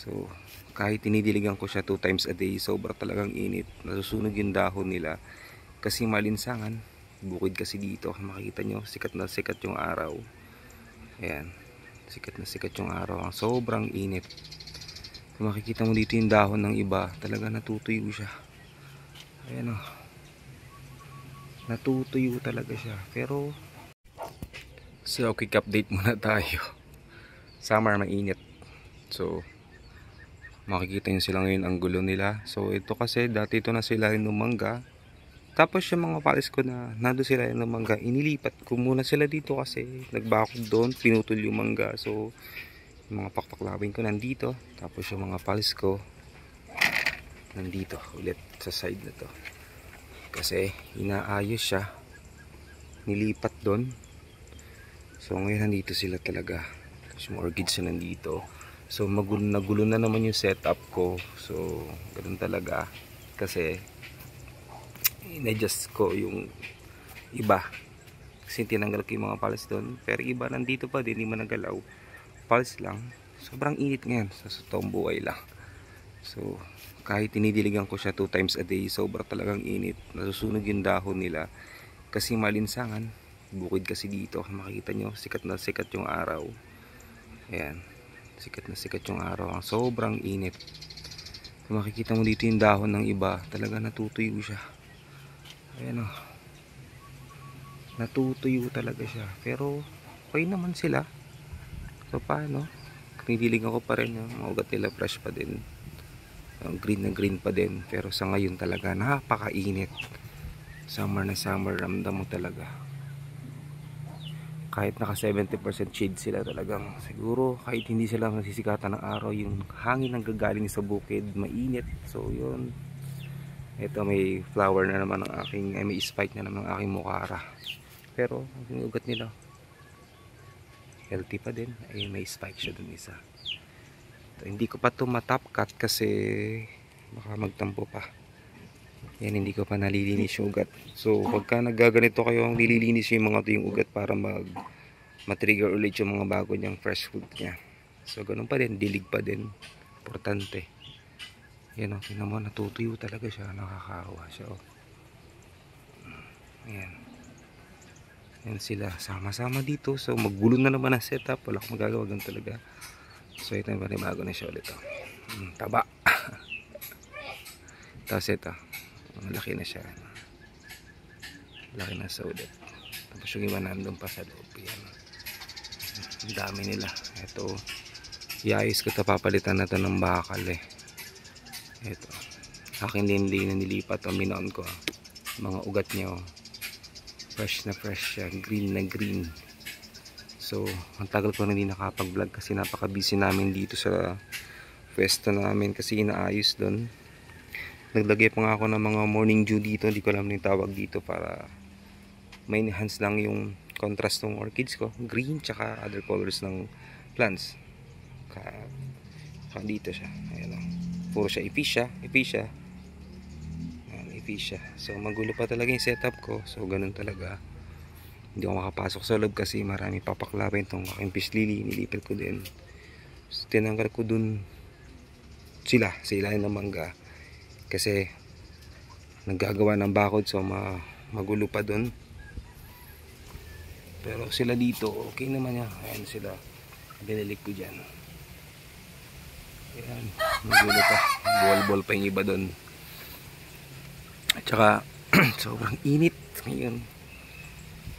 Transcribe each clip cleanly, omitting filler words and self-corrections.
So kahit tinidiligan ko siya 2 times a day, sobra talagang init. Nasusunog yung dahon nila kasi malinsangan. Bukid kasi dito, makikita nyo sikat na sikat yung araw. Ayan, sikat na sikat yung araw, ang sobrang init. Kung makikita mo dito yung dahon ng iba, talaga natutuyo siya. Ayan o, natutuyo talaga siya. Pero so quick update muna tayo. Summer, mainit. So makikita nyo sila ngayon, ang gulo nila. So ito kasi dati ito na sila yung mangga. Tapos yung mga palis ko na nando sila yung mangga, inilipat ko muna sila dito kasi nagbakod doon, pinutol yung mangga. So yung mga pakpaklawin ko nandito, tapos yung mga palis ko nandito ulit sa side na to kasi inaayos siya, nilipat doon. So ngayon nandito sila talaga, tapos yung orchids na nandito. So nagulo na naman yung setup ko. So ganun talaga kasi in-adjust ko yung iba kasi tinanggal ko yung mga palis doon, pero iba nandito pa din, hindi man nagalaw, palis lang. Sobrang init ngayon sa totoong buhay lang. So kahit tinidiligan ko siya 2 times a day, sobra talagang init. Nasusunog yung dahon nila kasi malinsangan. Bukid kasi dito, makikita nyo sikat na sikat yung araw. Ayan, sikat na sikat yung araw, ang sobrang init. Kung makikita mo dito yung dahon ng iba, talaga natutuyo siya. Ayan o, natutuyo talaga siya. Pero okay naman sila. So paano, tinidiligan ko pa rin yung mga ugat nila, fresh pa din, green na green pa din. Pero sa ngayon talaga napakainit. Summer na summer, ramdam mo talaga. Kahit naka 70% shade sila, talagang siguro kahit hindi sila nasisikatan ng araw, yung hangin ang gagaling sa bukid, mainit. So yun, ito may flower na naman ng aking, may spike na naman ng aking mukara. Pero yung ugat nila healthy pa din. Ay, may spike siya dun isa. Ito, hindi ko pa ito matop cut kasi baka magtampo pa. Yan, hindi ko pa nalilinis yung ugat. So pagka nagaganito kayo, ang nililinis yung mga ito yung ugat para matrigger ulit yung mga bago niyang fresh food niya. So ganun pa din, dilig pa din, importante. Yan o, tingnan mo, natutuyo talaga siya, nakakawa siya o. Ayan, yan sila, sama-sama dito. So maggulo na naman ang setup, wala akong magagawa, ganun talaga. So ito yung bago na siya ulit o. Taba. Tapos ito, malaki na siya, laki na sa ulit. Tapos yung iba nandun pa sa loob. Yan, ang dami nila. Ito, iayos ko ito, papalitan na ito ng bakal eh. Ito, akin din na nilipat o minoon ko. Mga ugat niya oh, fresh na fresh siya, green na green. So ang tagal ko na hindi nakapag vlog kasi napaka busy namin dito sa pwesto namin kasi inaayos doon. Naglagay pa nga ako ng mga morning dew dito, hindi ko alam yung tawag dito, para may enhance lang yung contrast ng orchids ko, green tsaka other colors ng plants. Dito siya, ayan o, puro siya ephesia. So magulo pa talaga yung setup ko. So ganun talaga, hindi ako makapasok sa loob kasi marami papaklawin itong aking fish lily. Nilipit ko din, so, tinanggal ko dun sila sa ilalim ng mangga kasi naggagawa ng bakod. So magulo pa dun, pero sila dito okay naman yan. Ayan sila, binilik ko dyan. Ayan, magulo pa, bol pa yung iba dun. At saka sobrang init ngayon.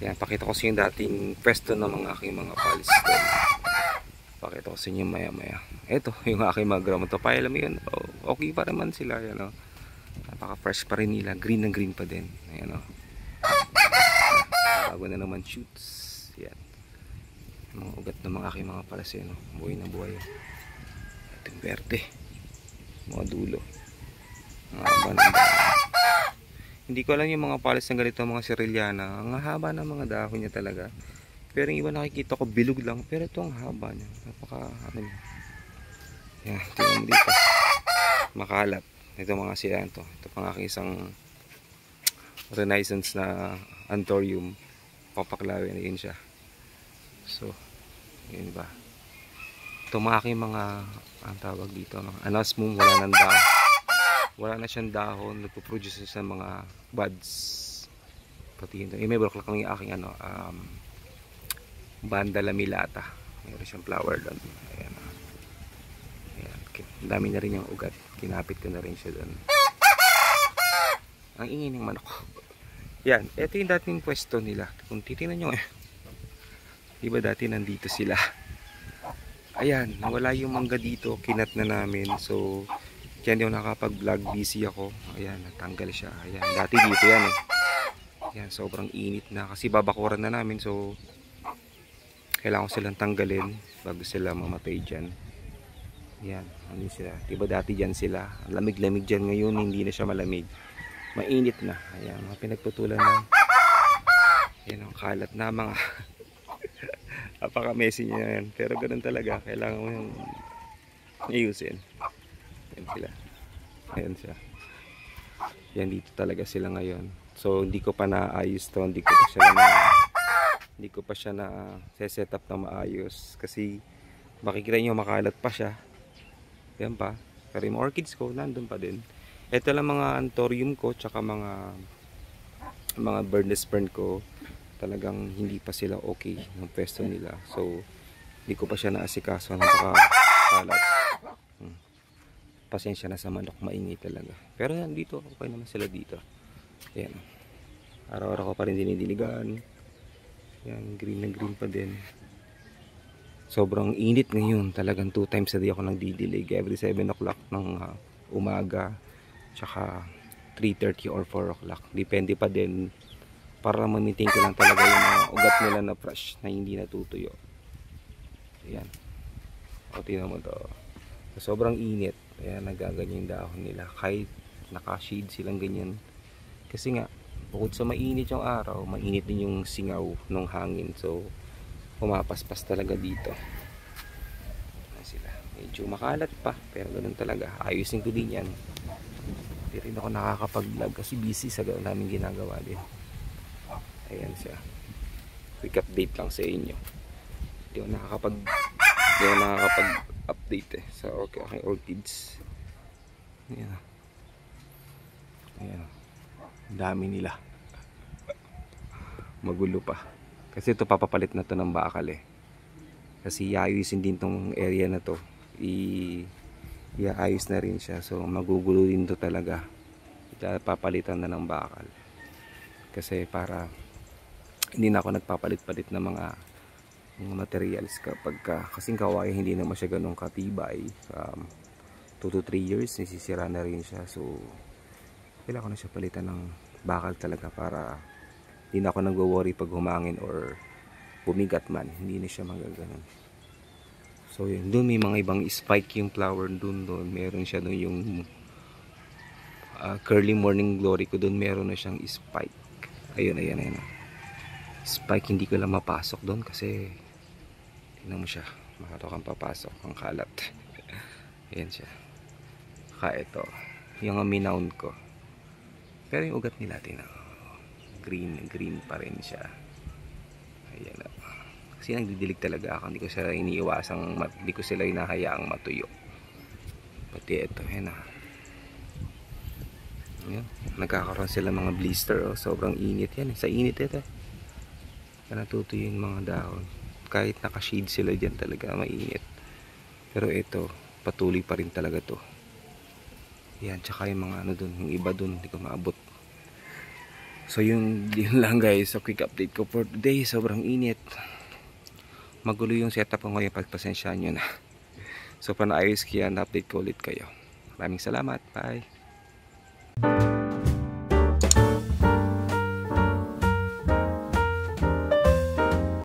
Yan, pakita ko sa inyo dating pwesto ng mga aking mga palis doon. Pakita ko sa inyo maya maya. Ito yung aking mga grammatophylla. Alam mo yun, okay pa naman sila. Yan, napaka fresh pa rin nila, green na green pa din. Ayan, bago na naman shoots. Yan, mga ugat ng mga aking mga palis yun, buhay na buhay. Ito yung verde, mga dulo, mga banang. Hindi ko alam yung mga palis ng ganito, mga Seriliana, ang haba ng mga dahon niya talaga. Pero yung iba nakikita ko bilog lang, pero ito ang haba niya, napaka ano niya. Yan, tingnan mo dito, makalat. Ito mga siya, ito pang aking isang renaissance na anthurium, papaklawin na yun siya. So yun ba, tumaki mga, ang tawag dito, mga anasmum, wala nang dahon. Wala na siyang dahon, nagpo-produce sa mga buds. Pati yun, may bulaklak lang yung aking Banda lamilata. Mayroon siyang flower doon. Ayan. Ayan. Ang dami na rin yung ugat. Kinapit ko na rin siya doon. Ang ingay ng manok. Yan, ito yung dating pwesto nila. Kung titingnan nyo diba dati nandito sila. Ayan, nawala yung mangga dito. Kinat na namin. So, kaya hindi ako nakapag-vlog. Busy ako. Ayan, natanggal siya. Ayan, dati dito yan eh. Ayan, sobrang init na. Kasi babakuran na namin. So, kailangan ko silang tanggalin bago sila mamatay dyan. Ayan, ano sila. Diba dati dyan sila. Lamig-lamig dyan ngayon. Hindi na siya malamig. Mainit na. Ayan, mga pinagputulan na. Ayan, ang kalat na mga apaka-messy niya yan. Pero ganun talaga. Kailangan mo yung ayusin. Ayan sila. Ayan siya. Yan, dito talaga sila ngayon. So, hindi ko pa naayos to. Hindi ko pa siya na set up na maayos. Kasi, makikita nyo makalat pa siya. Yan pa. Pero yung orchids ko, nandun pa din. Ito lang mga anthurium ko, tsaka mga birdnest fern ko. Talagang hindi pa sila okay ng pwesto nila. So, hindi ko pa siya naasikaso. Napakalat. Pasensya na sa manok, maingay talaga. Pero yan, dito, okay naman sila dito. Yan. Araw-araw ko pa rin dinidiligan. Yan, green na green pa din. Sobrang init ngayon. Talagang 2 times a day ako nagdidilig. Every 7 o'clock ng umaga. Tsaka 3:30 or 4 o'clock. Depende pa din. Para ma-maintain ko lang talaga yung mga ugat nila na fresh. Na hindi natutuyo. Ayan. O, tingnan mo to. Sobrang init. Ayan, nagaganyan yung dahon nila. Kahit naka-shade silang ganyan. Kasi nga, bukod sa mainit yung araw, mainit din yung singaw ng hangin. So, pumapaspas talaga dito. Ayan sila. Medyo makalat pa, pero ganun talaga. Ayusin ko din yan. Hindi rin ako nakakapag-vlog kasi busy sa gano'n namin ginagawa din. Ayan siya. Quick update lang sa inyo. Hindi ako nakakapag-update eh. So, okay, orchids. Ayan. Ayan. Dami nila. Magulo pa. Kasi ito papapalit na to ng bakal eh. Kasi iayusin din tong area na to. Iayos na rin siya. So magugulo din to talaga. Papalitan na ng bakal. Kasi para hindi na ako nagpapalit-palit ng mga materials kapag kasing kawayan hindi naman siya ganun katibay. 2 to 3 years nasisira na rin siya. So kailangan ko na siya palitan ng bakal talaga para hindi na ako nagwo-worry pag humangin or bumigat man. Hindi na siya magaganon. So yun, doon may mga ibang spike yung flower doon. Meron siya doon yung curly morning glory ko doon. Meron na siyang spike. Ayun. Spike hindi ko lang mapasok doon kasi tingnan mo siya. Makato kang papasok. Ang kalat. Ayan siya. Ito. Yung aminawn ko. Pero yung ugat nila green pa rin siya. Ayan na. Kasi nagdidilig talaga ako. Hindi ko sila hinahayaang matuyo. Pati ito. Ayan na. Ayan. Nagkakaroon sila mga blister. Oh. Sobrang init yan. Sa init ito. Kaya natutuyo yung mga dahon. Kahit naka-shade sila dyan talaga. Mainit. Pero ito. Patuloy pa rin talaga to. Yan. Tsaka yung mga dun. Yung iba dun. Hindi ko maabot. So yun lang guys, so quick update ko for today. Sobrang init. Magulo yung setup ko ngayon, pagpasensyaan nyo na. So panaayos kaya na-update ko ulit kayo. Maraming salamat, bye.